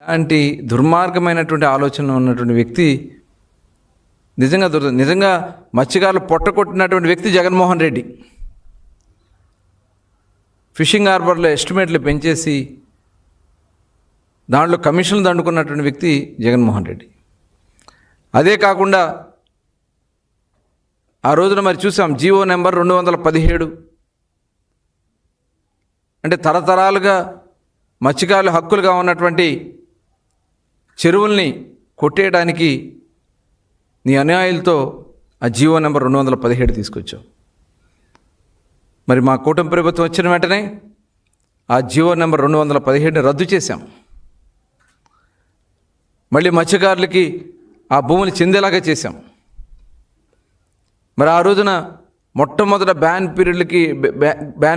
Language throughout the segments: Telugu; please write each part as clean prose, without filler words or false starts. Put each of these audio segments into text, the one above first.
అలాంటి దుర్మార్గమైనటువంటి ఆలోచన ఉన్నటువంటి వ్యక్తి నిజంగా మత్స్యకారులు పొట్టకొట్టినటువంటి వ్యక్తి జగన్మోహన్ రెడ్డి. ఫిషింగ్ హార్బర్లో ఎస్టిమేట్లు పెంచేసి దాంట్లో కమిషన్లు దండుకున్నటువంటి వ్యక్తి జగన్మోహన్ రెడ్డి. అదే కాకుండా ఆ రోజున మరి చూసాం జీవో నెంబర్ 217, అంటే తరతరాలుగా మత్స్యకారుల హక్కులుగా ఉన్నటువంటి చెరువుల్ని కొట్టేయడానికి నీ అన్యాయాలతో ఆ జీవో నెంబర్ 217 తీసుకొచ్చావు. మరి మా కూటమి ప్రభుత్వం వచ్చిన వెంటనే ఆ జీవో నెంబర్ 217ని రద్దు చేశాం. మళ్ళీ మత్స్యకారులకి ఆ భూములు చెందేలాగా చేశాం. మరి ఆ రోజున మొట్టమొదట బ్యాన్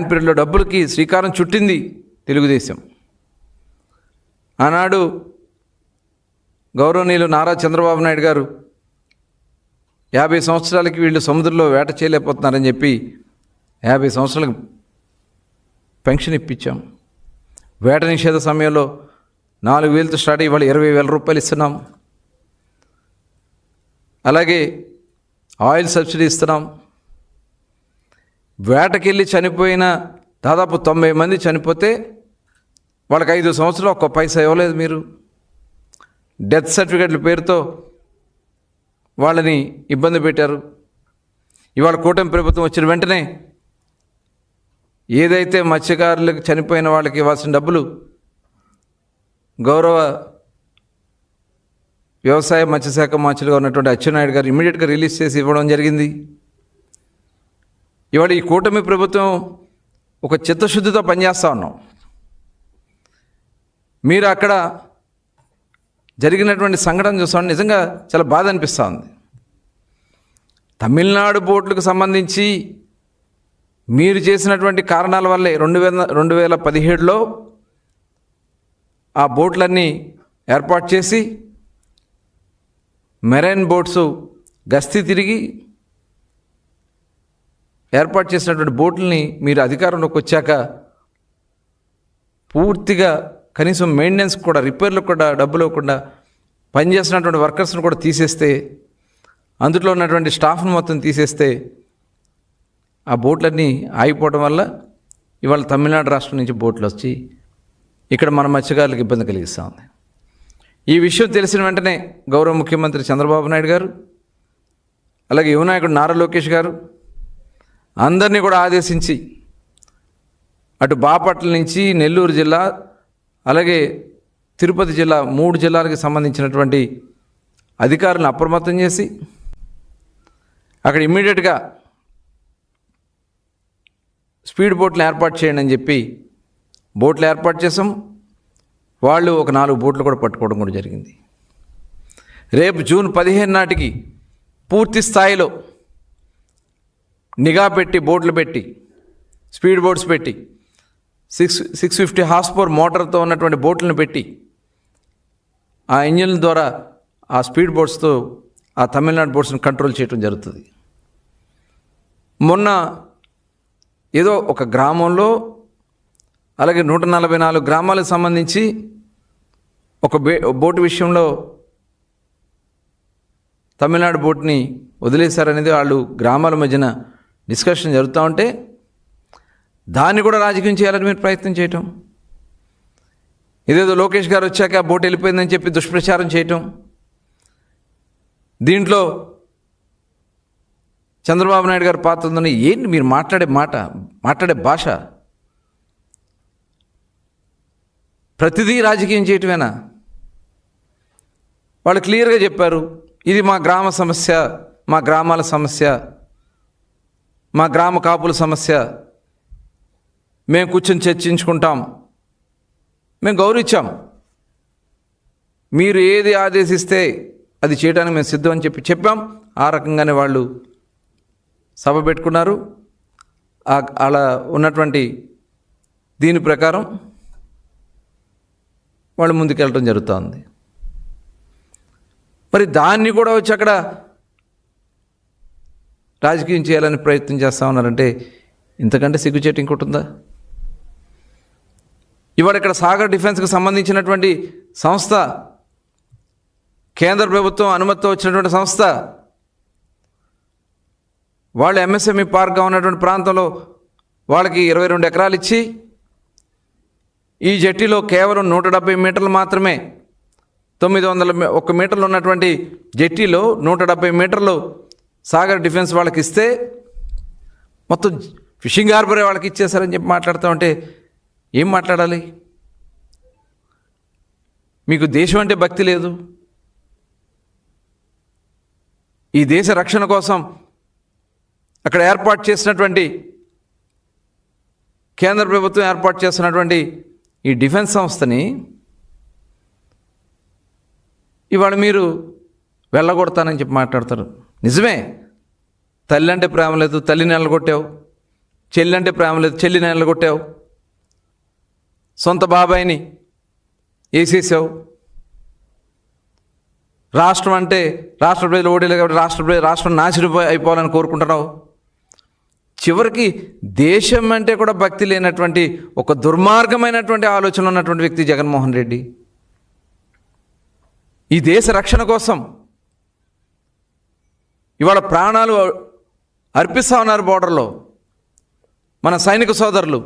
పీరియడ్లో డబ్బులకి శ్రీకారం చుట్టింది తెలుగుదేశం. ఆనాడు గౌరవనీయులు నారా చంద్రబాబు నాయుడు గారు 50 సంవత్సరాలకి వీళ్ళు సముద్రంలో వేట చేయలేకపోతున్నారని చెప్పి 50 సంవత్సరాలకు పెన్షన్ ఇప్పించాం. వేట నిషేధ సమయంలో 4,000తో స్టార్ట్ అయ్యి ఇవాళ 20,000 రూపాయలు ఇస్తున్నాం. అలాగే ఆయిల్ సబ్సిడీ ఇస్తున్నాం. వేటకెళ్ళి చనిపోయిన దాదాపు 90 మంది చనిపోతే వాళ్ళకి 5 సంవత్సరాలు ఒక్క పైసా ఇవ్వలేదు మీరు. డెత్ సర్టిఫికెట్ల పేరుతో వాళ్ళని ఇబ్బంది పెట్టారు. ఇవాళ కూటమి ప్రభుత్వం వచ్చిన వెంటనే ఏదైతే మత్స్యకారులకు చనిపోయిన వాళ్ళకి ఇవ్వాల్సిన డబ్బులు గౌరవ వ్యవసాయ మత్స్యశాఖ మంత్రిగా ఉన్నటువంటి అచ్చెన్నాయుడు గారు ఇమ్మీడియట్గా రిలీజ్ చేసి ఇవ్వడం జరిగింది. ఇవాళ ఈ కూటమి ప్రభుత్వం ఒక చిత్తశుద్ధితో పనిచేస్తూ ఉన్నాం. మీరు అక్కడ జరిగినటువంటి సంఘటన చూస్తాం, నిజంగా చాలా బాధ అనిపిస్తూ ఉంది. తమిళనాడు బోట్లకు సంబంధించి మీరు చేసినటువంటి కారణాల వల్లే 2017లో ఆ బోట్లన్నీ ఏర్పాటు చేసి మెరైన్ బోట్స్ గస్తీ తిరిగి ఏర్పాటు చేసినటువంటి బోట్లని మీరు అధికారంలోకి వచ్చాక పూర్తిగా కనీసం మెయింటెనెన్స్ కూడా, రిపేర్లకు కూడా డబ్బులు ఇవ్వకుండా పనిచేస్తున్నటువంటి వర్కర్స్ని కూడా తీసేస్తే, అందులో ఉన్నటువంటి స్టాఫ్ను మొత్తం తీసేస్తే ఆ బోట్లన్నీ ఆగిపోవడం వల్ల ఇవాళ తమిళనాడు రాష్ట్రం నుంచి బోట్లు వచ్చి ఇక్కడ మన మత్స్యకారులకు ఇబ్బంది కలిగిస్తూ ఉంది. ఈ విషయం తెలిసిన వెంటనే గౌరవ ముఖ్యమంత్రి చంద్రబాబు నాయుడు గారు, అలాగే యువ నాయకుడు నారా లోకేష్ గారు అందరినీ కూడా ఆదేశించి అటు బాపట్ల నుంచి నెల్లూరు జిల్లా, అలాగే తిరుపతి జిల్లా 3 జిల్లాలకు సంబంధించినటువంటి అధికారులను అప్రమత్తం చేసి అక్కడ ఇమ్మీడియట్గా స్పీడ్ బోట్లు ఏర్పాటు చేయండి అని చెప్పి బోట్లు ఏర్పాటు చేసాం. వాళ్ళు ఒక 4 బోట్లు కూడా పట్టుకోవడం కూడా జరిగింది. రేపు జూన్ 15 నాటికి పూర్తి స్థాయిలో నిఘా పెట్టి, బోట్లు పెట్టి, స్పీడ్ బోట్స్ పెట్టి 650 హార్స్ పవర్ మోటార్తో ఉన్నటువంటి బోట్లను పెట్టి ఆ ఇంజిన్ల ద్వారా ఆ స్పీడ్ బోట్స్తో ఆ తమిళనాడు బోట్స్ని కంట్రోల్ చేయడం జరుగుతుంది. మొన్న ఏదో ఒక గ్రామంలో, అలాగే 144 గ్రామాలకు సంబంధించి ఒక బోటు విషయంలో తమిళనాడు బోట్ని వదిలేశారనేది వాళ్ళు గ్రామాల మధ్యన డిస్కషన్ జరుగుతూ ఉంటే దాన్ని కూడా రాజకీయం చేయాలని మీరు ప్రయత్నం చేయటం, ఇదేదో లోకేష్ గారు వచ్చాక ఆ బోట్ వెళ్ళిపోయిందని చెప్పి దుష్ప్రచారం చేయటం, దీంట్లో చంద్రబాబు నాయుడు గారి పాత్ర ఉందని ఏంటి మీరు మాట్లాడే భాష? ప్రతిదీ రాజకీయం చేయటమేనా? వాళ్ళు క్లియర్గా చెప్పారు, ఇది మా గ్రామ సమస్య, మా గ్రామాల సమస్య, మా గ్రామ కాపుల సమస్య, మేము కూర్చొని చర్చించుకుంటాం, మేము గౌరవించాం, మీరు ఏది ఆదేశిస్తే అది చేయడానికి మేము సిద్ధం అని చెప్పాం. ఆ రకంగానే వాళ్ళు సభ పెట్టుకున్నారు. అలా ఉన్నటువంటి దీని ప్రకారం వాళ్ళు ముందుకెళ్ళటం జరుగుతుంది. మరి దాన్ని కూడా వచ్చి అక్కడ రాజకీయం చేయాలని ప్రయత్నం చేస్తూ ఉన్నారంటే ఇంతకంటే సిగ్గుచేటు ఇంకోటి ఉందా? ఇవాళ ఇక్కడ సాగర్ డిఫెన్స్కి సంబంధించినటువంటి సంస్థ, కేంద్ర ప్రభుత్వం అనుమతితో వచ్చినటువంటి సంస్థ. వాళ్ళు ఎంఎస్ఎంఈ పార్క్గా ఉన్నటువంటి ప్రాంతంలో వాళ్ళకి 22 ఎకరాలు ఇచ్చి ఈ జట్టిలో కేవలం 170 మీటర్లు మాత్రమే, 901 మీటర్లు ఉన్నటువంటి జట్టిలో 170 మీటర్లు సాగర్ డిఫెన్స్ వాళ్ళకి ఇస్తే మొత్తం ఫిషింగ్ హార్బరే వాళ్ళకి ఇచ్చేసారని చెప్పి మాట్లాడుతూ ఉంటే ఏం మాట్లాడాలి? మీకు దేశం అంటే భక్తి లేదు. ఈ దేశ రక్షణ కోసం అక్కడ ఏర్పాటు చేసినటువంటి, కేంద్ర ప్రభుత్వం ఏర్పాటు చేస్తున్నటువంటి ఈ డిఫెన్స్ సంస్థని ఇవాళ మీరు వెళ్ళగొడతానని చెప్పి మాట్లాడతారు. నిజమే, తల్లి అంటే ప్రేమ లేదు, తల్లిని వెళ్ళగొట్టావు. చెల్లి అంటే ప్రేమ లేదు, చెల్లిని వెళ్ళగొట్టావు. సొంత బాబాయిని వేసేసావు. రాష్ట్రం అంటే రాష్ట్ర ప్రజలు ఓడేలు కాబట్టి రాష్ట్రం నాశనం అయిపోవాలని కోరుకుంటున్నావు. చివరికి దేశం అంటే కూడా భక్తి లేనటువంటి ఒక దుర్మార్గమైనటువంటి ఆలోచన ఉన్నటువంటి వ్యక్తి జగన్మోహన్ రెడ్డి. ఈ దేశ రక్షణ కోసం ఇవాళ ప్రాణాలు అర్పిస్తూ ఉన్నారు బోర్డర్లో మన సైనిక సోదరులు.